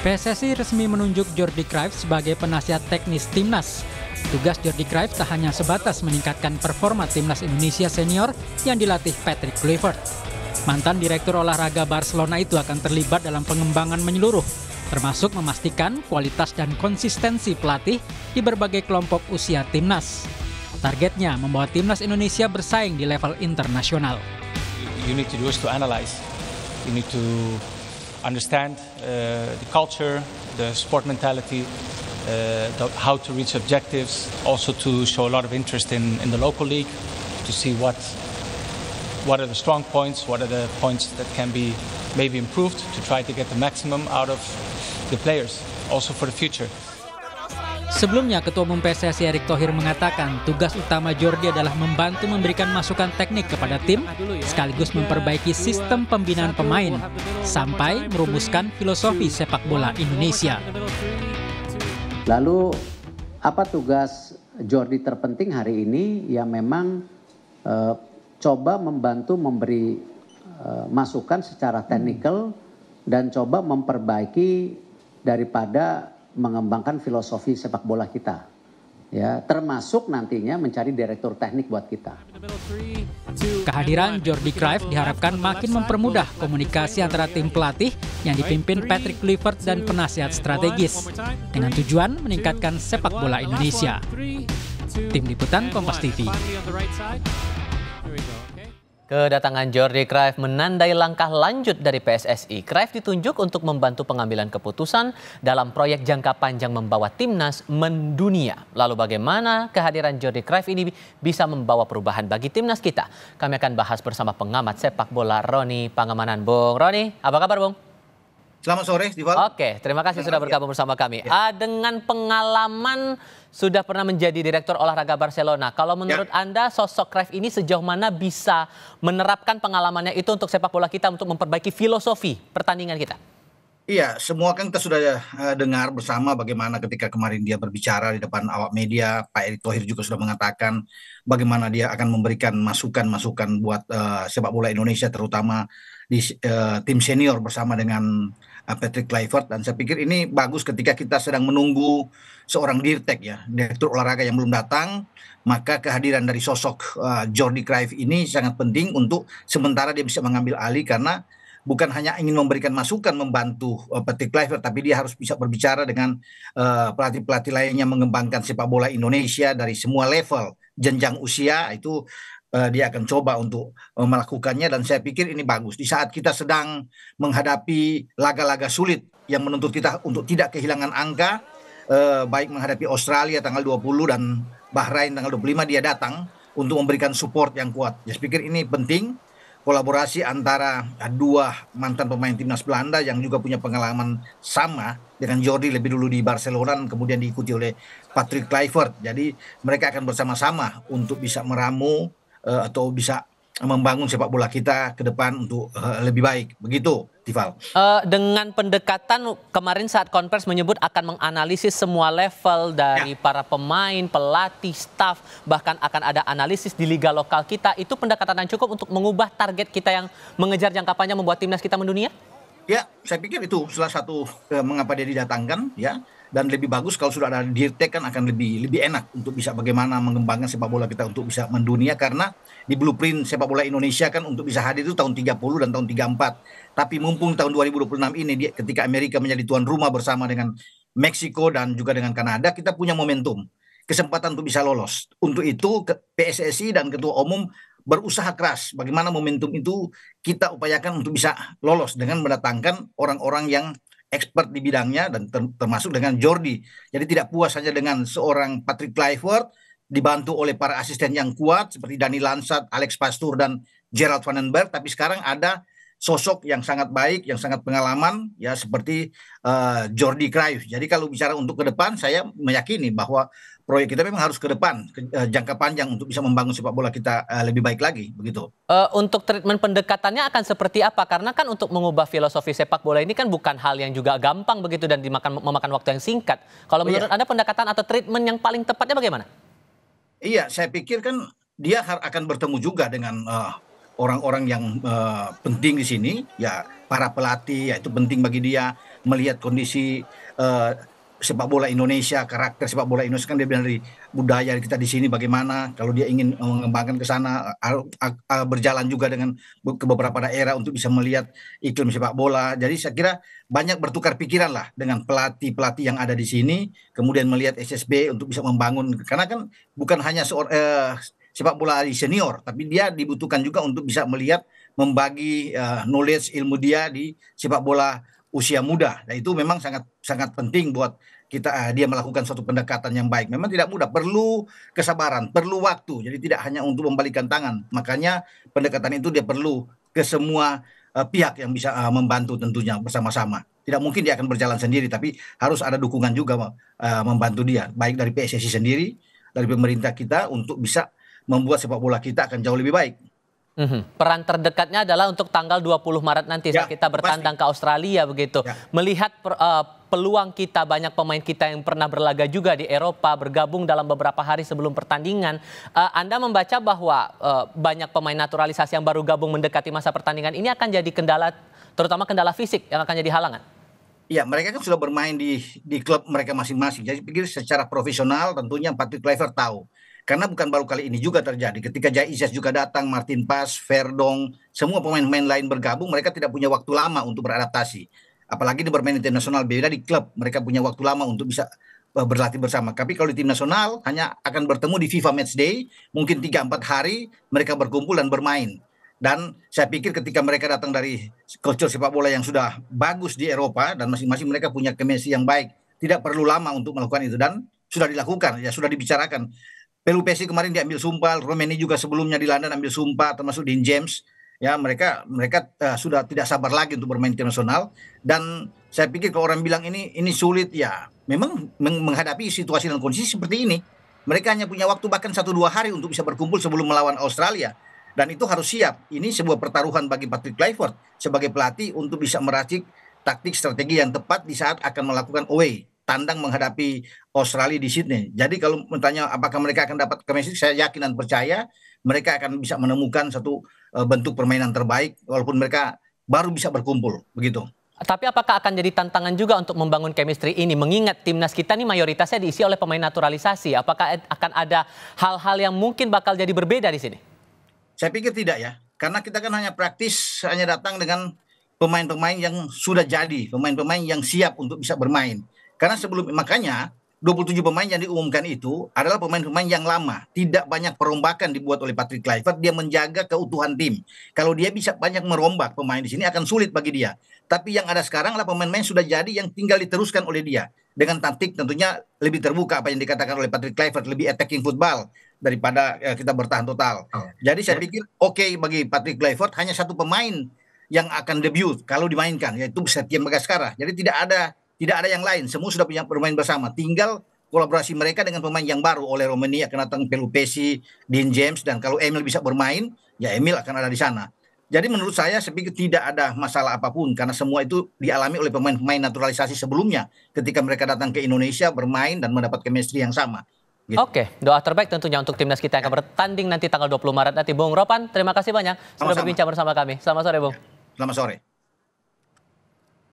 PSSI resmi menunjuk Jordi Cruijff sebagai penasihat teknis timnas. Tugas Jordi Cruijff tak hanya sebatas meningkatkan performa timnas Indonesia senior yang dilatih Patrick Kluivert. Mantan direktur olahraga Barcelona itu akan terlibat dalam pengembangan menyeluruh, termasuk memastikan kualitas dan konsistensi pelatih di berbagai kelompok usia timnas. Targetnya membawa timnas Indonesia bersaing di level internasional. You need to do is to analyze. You need to understand the culture, the sport mentality, how to reach objectives, also to show a lot of interest in the local league, to see what are the strong points, what are the points that can be maybe improved, to try to get the maximum out of the players, also for the future. Sebelumnya, Ketua Umum PSSI Erick Thohir mengatakan tugas utama Jordi adalah membantu memberikan masukan teknik kepada tim, sekaligus memperbaiki sistem pembinaan pemain, sampai merumuskan filosofi sepak bola Indonesia. Lalu, apa tugas Jordi terpenting hari ini? Ya memang coba membantu memberi masukan secara teknikal dan coba memperbaiki daripada mengembangkan filosofi sepak bola kita, ya, termasuk nantinya mencari direktur teknik buat kita. Kehadiran Jordi Cruijff diharapkan makin mempermudah komunikasi antara tim pelatih yang dipimpin Patrick Kluivert dan penasihat strategis, dengan tujuan meningkatkan sepak bola Indonesia. Tim Liputan Kompas TV. Kedatangan Jordi Cruijff menandai langkah lanjut dari PSSI. Cruijff ditunjuk untuk membantu pengambilan keputusan dalam proyek jangka panjang membawa timnas mendunia. Lalu bagaimana kehadiran Jordi Cruijff ini bisa membawa perubahan bagi timnas kita? Kami akan bahas bersama pengamat sepak bola Roni Pangemanan. Bung Roni, apa kabar Bung? Selamat sore, Dival. Oke, terima kasih sudah bergabung bersama kami. Ya. Dengan pengalaman sudah pernah menjadi direktur olahraga Barcelona. Kalau menurut Anda, sosok Cruijff ini sejauh mana bisa menerapkan pengalamannya itu untuk sepak bola kita untuk memperbaiki filosofi pertandingan kita? Iya, semua kan kita sudah dengar bersama bagaimana ketika kemarin dia berbicara di depan awak media, Pak Erick Thohir juga sudah mengatakan bagaimana dia akan memberikan masukan-masukan buat sepak bola Indonesia, terutama di tim senior bersama dengan Patrick Kluivert. Dan saya pikir ini bagus ketika kita sedang menunggu seorang dirtek, ya, direktur olahraga yang belum datang, maka kehadiran dari sosok Jordi Cruijff ini sangat penting untuk sementara dia bisa mengambil alih, karena bukan hanya ingin memberikan masukan membantu Patrick Kluivert, tapi dia harus bisa berbicara dengan pelatih-pelatih lainnya mengembangkan sepak bola Indonesia dari semua level jenjang usia. Itu dia akan coba untuk melakukannya, dan saya pikir ini bagus di saat kita sedang menghadapi laga-laga sulit yang menuntut kita untuk tidak kehilangan angka, baik menghadapi Australia tanggal 20 dan Bahrain tanggal 25, dia datang untuk memberikan support yang kuat. Saya pikir ini penting. Kolaborasi antara dua mantan pemain timnas Belanda yang juga punya pengalaman sama dengan Jordi, lebih dulu di Barcelona, kemudian diikuti oleh Patrick Kluivert. Jadi mereka akan bersama-sama untuk bisa meramu atau bisa membangun sepak bola kita ke depan untuk lebih baik. Begitu, Tival. Dengan pendekatan kemarin saat konvers menyebut akan menganalisis semua level dari para pemain, pelatih, staf, bahkan akan ada analisis di liga lokal kita. Itu pendekatan yang cukup untuk mengubah target kita yang mengejar jangka panjang membuat timnas kita mendunia? Ya, saya pikir itu salah satu mengapa dia didatangkan, ya. Dan lebih bagus kalau sudah ada dirtek, kan akan lebih enak untuk bisa bagaimana mengembangkan sepak bola kita untuk bisa mendunia, karena di blueprint sepak bola Indonesia kan untuk bisa hadir itu tahun 30 dan tahun 34. Tapi mumpung tahun 2026 ini ketika Amerika menjadi tuan rumah bersama dengan Meksiko dan juga dengan Kanada, kita punya momentum, kesempatan untuk bisa lolos. Untuk itu PSSI dan Ketua Umum berusaha keras bagaimana momentum itu kita upayakan untuk bisa lolos dengan mendatangkan orang-orang yang expert di bidangnya, dan termasuk dengan Jordi. Jadi tidak puas saja dengan seorang Patrick Kluivert dibantu oleh para asisten yang kuat seperti Dani Lansat, Alex Pastoor, dan Gerald van den Berg, tapi sekarang ada sosok yang sangat baik, yang sangat pengalaman, ya, seperti Jordi Cruijff. Jadi kalau bicara untuk ke depan, saya meyakini bahwa proyek kita memang harus ke depan, jangka panjang untuk bisa membangun sepak bola kita lebih baik lagi, begitu. Untuk treatment pendekatannya akan seperti apa? Karena kan untuk mengubah filosofi sepak bola ini kan bukan hal yang juga gampang begitu dan memakan waktu yang singkat. Kalau menurut Anda pendekatan atau treatment yang paling tepatnya bagaimana? Iya, saya pikir kan dia akan bertemu juga dengan orang-orang yang penting di sini, ya, para pelatih, ya, itu penting bagi dia. melihat kondisi sepak bola Indonesia, karakter sepak bola Indonesia kan dia bilang dari budaya kita di sini bagaimana. Kalau dia ingin mengembangkan ke sana, berjalan juga dengan ke beberapa daerah untuk bisa melihat iklim sepak bola. Jadi saya kira banyak bertukar pikiran lah dengan pelatih-pelatih yang ada di sini, kemudian melihat SSB untuk bisa membangun. Karena kan bukan hanya sepak bola di senior, tapi dia dibutuhkan juga untuk bisa melihat, membagi knowledge ilmu dia di sepak bola usia muda. Nah, itu memang sangat sangat penting buat kita dia melakukan suatu pendekatan yang baik. Memang tidak mudah, perlu kesabaran, perlu waktu. Jadi tidak hanya untuk membalikan tangan. Makanya pendekatan itu dia perlu ke semua pihak yang bisa membantu tentunya bersama-sama. Tidak mungkin dia akan berjalan sendiri, tapi harus ada dukungan juga membantu dia, baik dari PSSI sendiri, dari pemerintah kita untuk bisa membuat sepak bola kita akan jauh lebih baik. Peran terdekatnya adalah untuk tanggal 20 Maret nanti saat kita bertandang ke Australia begitu. Melihat peluang kita, banyak pemain kita yang pernah berlaga juga di Eropa bergabung dalam beberapa hari sebelum pertandingan. Anda membaca bahwa banyak pemain naturalisasi yang baru gabung mendekati masa pertandingan ini akan jadi kendala, terutama kendala fisik yang akan jadi halangan. Ya, mereka kan sudah bermain di klub mereka masing-masing. Jadi pikir secara profesional tentunya Patrick Kluivert tahu. Karena bukan baru kali ini juga terjadi. Ketika Jai Isyas juga datang, Martin Pas, Verdong, semua pemain-pemain lain bergabung, mereka tidak punya waktu lama untuk beradaptasi. Apalagi di bermain internasional, beda di klub. Mereka punya waktu lama untuk bisa berlatih bersama. Tapi kalau di tim nasional, hanya akan bertemu di FIFA Matchday, mungkin 3-4 hari mereka berkumpul dan bermain. Dan saya pikir ketika mereka datang dari kultur sepak bola yang sudah bagus di Eropa, dan masing-masing mereka punya chemistry yang baik, tidak perlu lama untuk melakukan itu. Dan sudah dilakukan, ya sudah dibicarakan. Pelupesi kemarin diambil sumpah, Romeni juga sebelumnya di London ambil sumpah, termasuk Dean James. Ya, mereka sudah tidak sabar lagi untuk bermain internasional. Dan saya pikir kalau orang bilang ini sulit, ya memang menghadapi situasi dan kondisi seperti ini, mereka hanya punya waktu bahkan 1-2 hari untuk bisa berkumpul sebelum melawan Australia. Dan itu harus siap. Ini sebuah pertaruhan bagi Patrick Kluivert sebagai pelatih untuk bisa meracik taktik strategi yang tepat di saat akan melakukan away, tandang menghadapi Australia di Sydney. Jadi kalau bertanya apakah mereka akan dapat chemistry, saya yakin dan percaya mereka akan bisa menemukan satu bentuk permainan terbaik walaupun mereka baru bisa berkumpul, begitu. Tapi apakah akan jadi tantangan juga untuk membangun chemistry ini? Mengingat timnas kita ini mayoritasnya diisi oleh pemain naturalisasi. Apakah akan ada hal-hal yang mungkin bakal jadi berbeda di sini? Saya pikir tidak ya. Karena kita kan hanya praktis, hanya datang dengan pemain-pemain yang sudah jadi, pemain-pemain yang siap untuk bisa bermain. Karena makanya 27 pemain yang diumumkan itu adalah pemain-pemain yang lama. Tidak banyak perombakan dibuat oleh Patrick Kluivert. Dia menjaga keutuhan tim. Kalau dia bisa banyak merombak pemain di sini akan sulit bagi dia. Tapi yang ada sekarang adalah pemain-pemain sudah jadi yang tinggal diteruskan oleh dia. Dengan taktik tentunya lebih terbuka apa yang dikatakan oleh Patrick Kluivert. Lebih attacking football daripada kita bertahan total. Jadi saya pikir oke bagi Patrick Kluivert hanya satu pemain yang akan debut kalau dimainkan, yaitu Setien Bagaskara. Jadi tidak ada yang lain, semua sudah punya bermain bersama. Tinggal kolaborasi mereka dengan pemain yang baru. Oleh Romeni akan datang Pelupesi, Dean James, dan kalau Emil bisa bermain, ya Emil akan ada di sana. Jadi menurut saya pikir tidak ada masalah apapun karena semua itu dialami oleh pemain-pemain naturalisasi sebelumnya ketika mereka datang ke Indonesia bermain dan mendapat chemistry yang sama. Gitu. Oke, doa terbaik tentunya untuk timnas kita yang akan bertanding nanti tanggal 20 Maret nanti. Bung Ropan, terima kasih banyak sudah berbincang bersama kami. Selamat sore, Bung. Selamat sore.